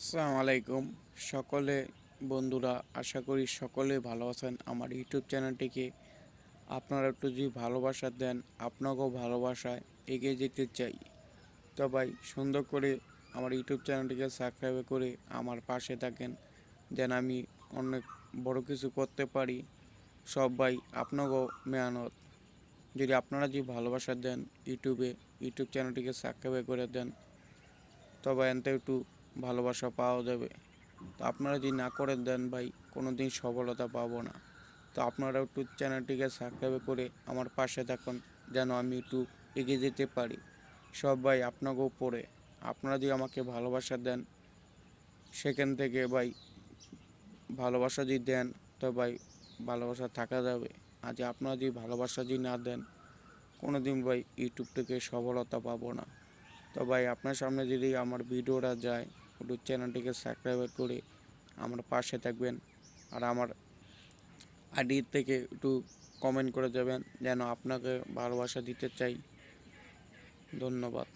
আসসালামু আলাইকুম সকলে বন্ধুরা, আশা করি সকলে ভালো আছেন। আমার ইউটিউব চ্যানেলটিকে আপনারা একটু যদি ভালোবাসা দেন, আপনাকেও ভালোবাসায় এগিয়ে যেতে চাই। তো ভাই, সুন্দর করে আমার ইউটিউব চ্যানেলটিকে সাবস্ক্রাইব করে আমার পাশে থাকেন, যেন আমি অনেক বড় কিছু করতে পারি। সব ভাই আপনাকেও মেহনত, যদি আপনারা যদি ভালোবাসা দেন ইউটিউব চ্যানেলটিকে সাবস্ক্রাইব করে দেন, তবে এনতে একটু ভালোবাসা পাওয়া যাবে। তো আপনারা যদি না করে দেন ভাই, কোনো দিন সফলতা পাবো না। তো আপনারা একটু চ্যানেলটিকে সাবস্ক্রাইব করে আমার পাশে থাকুন, যেন আমি একটু এগিয়ে যেতে পারি। সব ভাই আপনাকেও পড়ে, আপনারা যদি আমাকে ভালোবাসা দেন, সেখান থেকে ভাই ভালোবাসা যদি দেন, তো ভাই ভালোবাসা থাকা যাবে। আজ আপনারা যদি ভালোবাসা যদি না দেন, কোনো দিন ভাই ইউটিউব থেকে সফলতা পাবো না। তো ভাই, আপনার সামনে যদি আমার ভিডিওটা যায়, একটু চ্যানেলটিকে সাবস্ক্রাইব করে আমার পাশে থাকবেন। আর আমার আইডি থেকে একটু কমেন্ট করে যাবেন, যেন আপনাকে ভালোবাসা দিতে চাই। ধন্যবাদ।